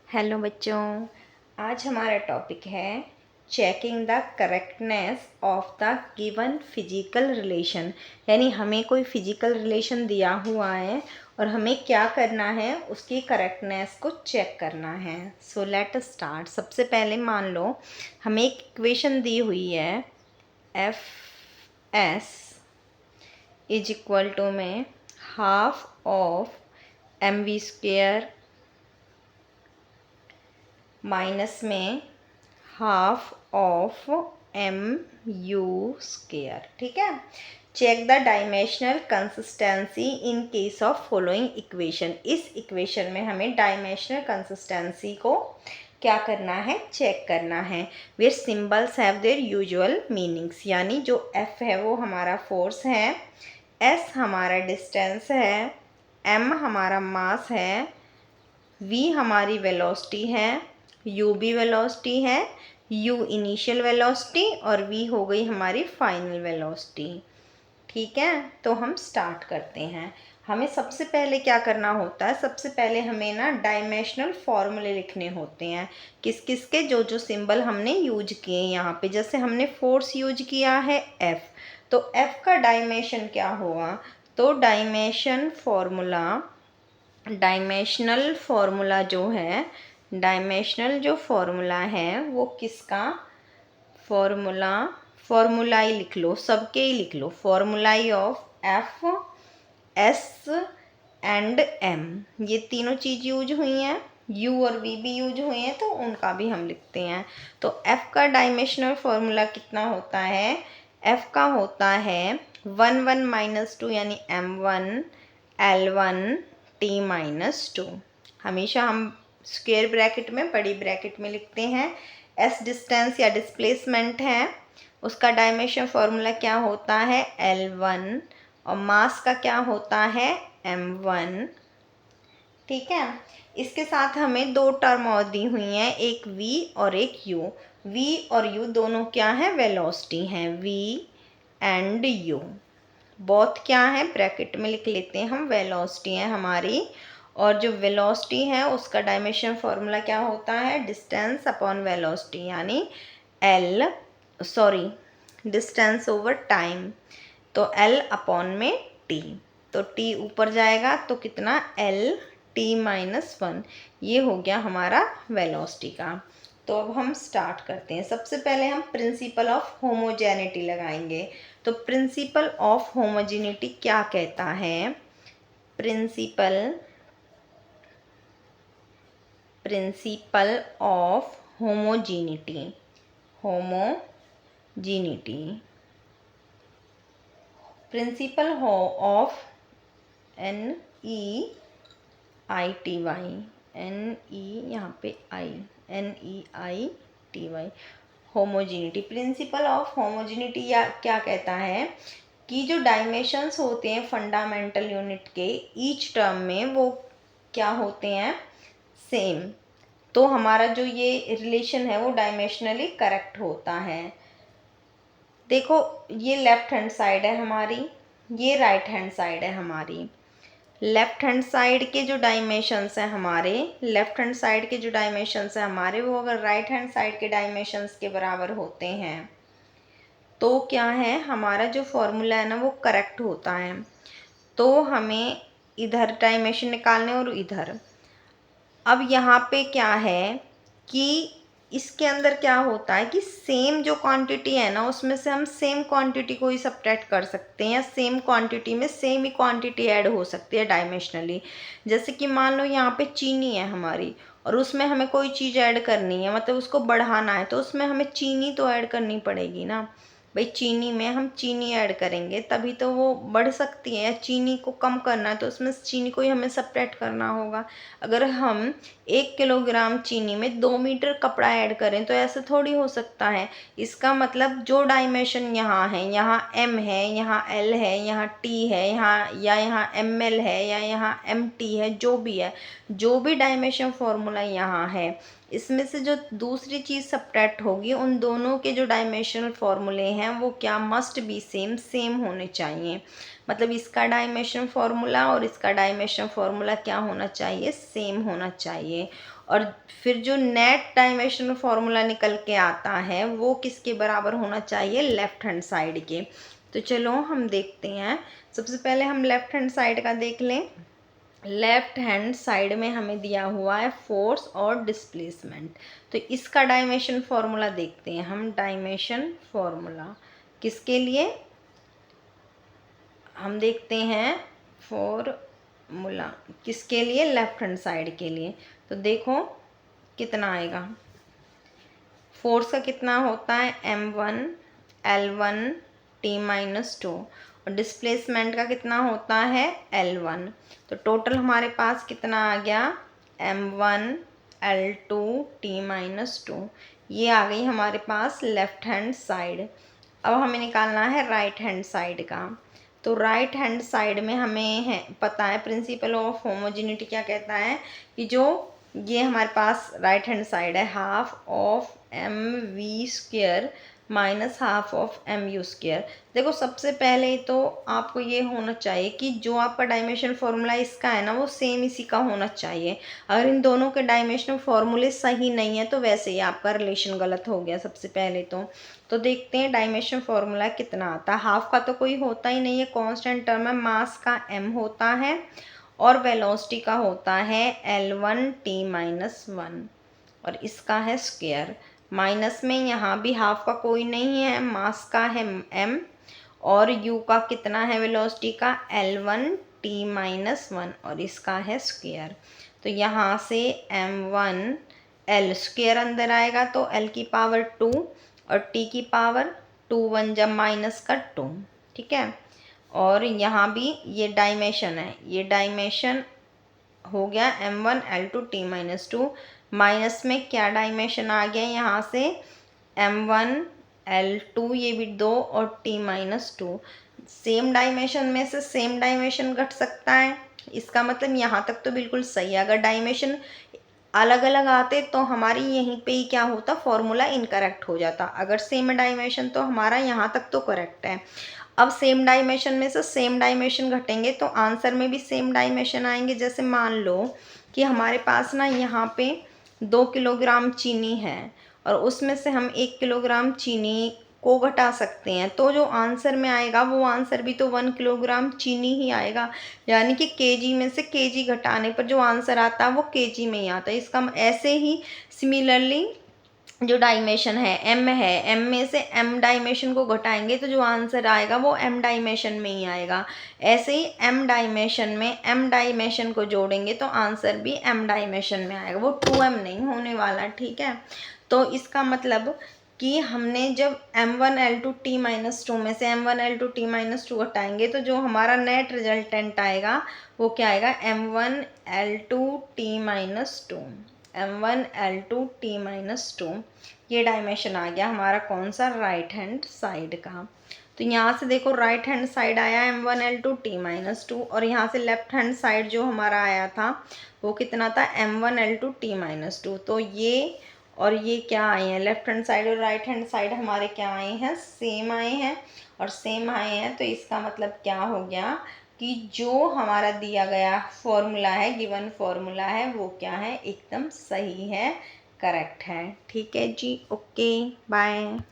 Hello बच्चों, आज हमारा टॉपिक है checking the correctness of the given physical relation. यानी हमें कोई फिजिकल रिलेशन दिया हुआ है और हमें क्या करना है, उसकी करेक्टनेस को चेक करना है। So let us start. सबसे पहले मान लो हमें एक इक्वेशन दी हुई है, F S is equal to में half of M V square minus में half of M U square. ठीक है। Check the dimensional consistency in case of following equation. इस इक्वेशन में हमें डायमेंशनल कंसिस्टेंसी को क्या करना है, चेक करना है। Where symbols have their usual meanings. यानी जो एफ है वो हमारा फोर्स है, एस हमारा डिस्टेंस है, एम हमारा मास है, वी हमारी वेलोसिटी है, यू भी वेलोसिटी है, यू इनिशियल वेलोसिटी और वी हो गई हमारी फाइनल वेलोसिटी। ठीक है, तो हम स्टार्ट करते हैं। हमें सबसे पहले क्या करना होता है, सबसे पहले हमें ना डायमेंशनल फॉर्मूले लिखने होते हैं। किस किस के, जो जो सिंबल हमने यूज किए यहाँ पे। जैसे हमने फोर्स यूज किया है एफ, तो एफ का डायमेंशन क्या होगा, तो डायमेंशनल फॉर्मूला जो है, डायमेंशनल जो फॉर्मूला है वो किसका, फॉर्मूला ही लिख लो, सबके ही लिख लो। Formulae of F S and M, ये तीनों चीज़ यूज हुई हैं, यू और वी भी यूज हुए हैं, तो उनका भी हम लिखते हैं। तो एफ का डायमेंशनल फॉर्मूला कितना होता है, एफ का होता है 1 1 - 2 यानी m1 L1 T-2। हमेशा हम स्क्वायर ब्रैकेट में, बड़ी ब्रैकेट में लिखते हैं। एस डिस्टेंस या डिस्प्लेसमेंट है, उसका डायमेंशन फॉर्मूला क्या होता है, L1, और मास का क्या होता है, m1। ठीक है। इसके साथ हमें दो टर्म और दी हुई हैं, एक v और एक u। v और u दोनों क्या हैं, वेलोसिटी हैं, v एंड u। बोथ क्या है, ब्रैकेट में लिख लेते हैं हम, वेलोसिटी है हमारी। और जो वेलोसिटी है उसका डायमेंशन फॉर्मूला क्या होता है, डिस्टेंस अपॉन वेलोसिटी, यानी डिस्टेंस ओवर टाइम, तो L अपॉन में T। तो T ऊपर जाएगा तो कितना, L T-1, ये हो गया हमारा वेलोसिटी का। तो अब हम स्टार्ट करते हैं। सबसे पहले हम प्रिंसिपल ऑफ होमोजेनिटी लगाएंगे। तो प्रिंसिपल ऑफ होमोजेनिटी क्या कहता है, principle of homogeneity principle of यहाँ पे NEITY homogeneity. Principle of homogeneity या क्या कहता है कि जो डायमेंशंस होते हैं फंडामेंटल यूनिट के ईच टर्म में, वो क्या होते हैं, सेम। तो हमारा जो ये रिलेशन है वो डायमेंशनली करेक्ट होता है। देखो, ये लेफ्ट हैंड साइड है हमारी, ये राइट हैंड साइड है हमारी। लेफ्ट हैंड साइड के जो डायमेंशंस हैं हमारे, वो अगर राइट हैंड साइड के डायमेंशंस के बराबर होते हैं तो क्या है, हमारा जो फॉर्मूला है ना वो करेक्ट होता है। तो हमें इधर डायमेंशन निकालने और इधर। अब यहाँ पे क्या है कि इसके अंदर क्या होता है कि सेम जो क्वांटिटी है ना, उसमें से हम सेम क्वांटिटी को ही सब्ट्रैक्ट कर सकते हैं, या सेम क्वांटिटी में सेम ही क्वांटिटी ऐड हो सकती है डायमेंशनली। जैसे कि मान लो यहाँ पे चीनी है हमारी और उसमें हमें कोई चीज़ ऐड करनी है, मतलब उसको बढ़ाना है, तो उसमें हमें चीनी तो ऐड करनी पड़ेगी ना भाई। चीनी में हम चीनी ऐड करेंगे तभी तो वो बढ़ सकती है, या चीनी को कम करना है तो उसमें चीनी को ही हमें सब्ट्रैक्ट करना होगा। अगर हम 1 किलोग्राम चीनी में 2 मीटर कपड़ा ऐड करें तो ऐसे थोड़ी हो सकता है। इसका मतलब जो डायमेंशन यहाँ है, यहाँ m है, यहाँ l है, यहाँ t है, यहाँ ml है, या यहाँ mt है, जो भी है, जो भी डायमेंशन फॉर्मूला यहाँ है, इसमें से जो दूसरी चीज़ सब्ट्रैक्ट होगी, उन दोनों के जो डायमेंशनल फॉर्मूले हैं वो क्या, मस्ट बी सेम होने चाहिए। मतलब इसका डायमेंशन फॉर्मूला और इसका डायमेंशन फॉर्मूला क्या होना चाहिए, सेम होना चाहिए। और फिर जो नेट डायमेंशन फॉर्मूला निकल के आता है वो किसके बराबर होना चाहिए, लेफ्ट हैंड साइड के। तो चलो हम देखते हैं। सबसे पहले हम लेफ्ट हैंड साइड का देख लें। लेफ्ट हैंड साइड में हमें दिया हुआ है फोर्स और डिस्प्लेसमेंट। तो इसका डायमेंशन फॉर्मूला देखते हैं हम। डायमेंशन फॉर्मूला किसके लिए, हम देखते हैं फॉर्मूला किसके लिए, लेफ्ट हैंड साइड के लिए। तो देखो कितना आएगा। फोर्स का कितना होता है, m1 l1 t-2 और डिस्प्लेसमेंट का कितना होता है, l1। तो टोटल हमारे पास कितना आ गया, m1 l2 t-2। ये आ गई हमारे पास लेफ्ट हैंड साइड। अब हमें निकालना है राइट हैंड साइड का। तो राइट हैंड साइड में हमें है पता है प्रिंसिपल ऑफ होमोजेनिटी क्या कहता है कि जो ये हमारे पास राइट हैंड साइड है, half of M V square minus half of M U square. देखो सबसे पहले तो आपको ये होना चाहिए कि जो आपका डायमेंशन फॉर्मूला इसका है ना वो सेम इसी का होना चाहिए। अगर इन दोनों के डायमेंशनल फॉर्मूले सही नहीं है तो वैसे ही आपका रिलेशन गलत हो गया सबसे पहले तो देखते हैं डायमेंशन फॉर्मूला कितना आता है। हाफ का तो कोई होता ही नहीं है, कांस्टेंट टर्म है, मास का m होता है और वेलोसिटी का होता है l1 t-1 और इसका है स्क्वायर। माइनस में यहाँ भी हाफ का कोई नहीं है, मास का है m और u का कितना है, वेलोसिटी का l1 t-1 और इसका है स्क्वायर। तो यहाँ से m1 l स्क्वायर अंदर आएगा तो l की पावर 2 और t की पावर 2 1 जब माइनस का 2, ठीक है। और यहाँ भी ये डायमेंशन है, ये डायमेंशन हो गया m1 l2 t-2 माइनस में क्या डायमेंशन आ गया यहाँ से m1 l2 ये भी 2 और t-2। सेम डायमेंशन में से सेम डायमेंशन घट सकता है, इसका मतलब यहाँ तक तो बिल्कुल सही है। अगर डायमेंशन अलग अलग आते तो हमारी यहीं पे ही क्या होता, फॉर्मूला इनकरेक्ट हो जाता। अगर सेम डायमेंशन तो हमारा यहाँ तक तो करेक्ट है। अब सेम डायमेंशन में से सेम डायमेंशन घटेंगे तो आंसर में भी सेम डायमेंशन आएंगे। जैसे मान लो कि हमारे पास ना यहाँ पे 2 किलोग्राम चीनी है और उसमें से हम 1 किलोग्राम चीनी को घटा सकते हैं, तो जो आंसर में आएगा वो आंसर भी तो 1 किलोग्राम चीनी ही आएगा। यानी कि केजी में से केजी घटाने पर जो आंसर आता है वो केजी में ही आता है। इसका ऐसे ही सिमिलरली जो डायमेंशन है m में से m डायमेंशन को घटाएंगे तो जो आंसर आएगा वो m डायमेंशन में ही आएगा। ऐसे ही m डायमेंशन में m डायमेंशन को जोड़ेंगे तो आंसर भी m डायमेंशन में आएगा, वो 2m नहीं होने वाला, ठीक है। तो इसका मतलब कि हमने जब m1 l2 t-2 में से m1 l2 t-2 हटाएंगे तो जो हमारा नेट रिजल्टेंट आएगा वो क्या आएगा, m1 l2 t-2 m1 l2 t-2। ये डायमेंशन आ गया हमारा कौन सा, राइट हैंड साइड का। तो यहाँ से देखो राइट हैंड साइड आया m1 l2 t-2 और यहाँ से लेफ्ट हैंड साइड जो हमारा आया था वो कितना था, m1 l2 t-2। तो ये और ये क्या आए हैं, लेफ्ट हैंड साइड और राइट हैंड साइड हमारे क्या आए हैं, सेम आए हैं। और सेम आए हैं तो इसका मतलब क्या हो गया कि जो हमारा दिया गया फॉर्मूला है, गिवन फॉर्मूला है, वो क्या है, एकदम सही है, करेक्ट है। ठीक है जी, ओके बाय।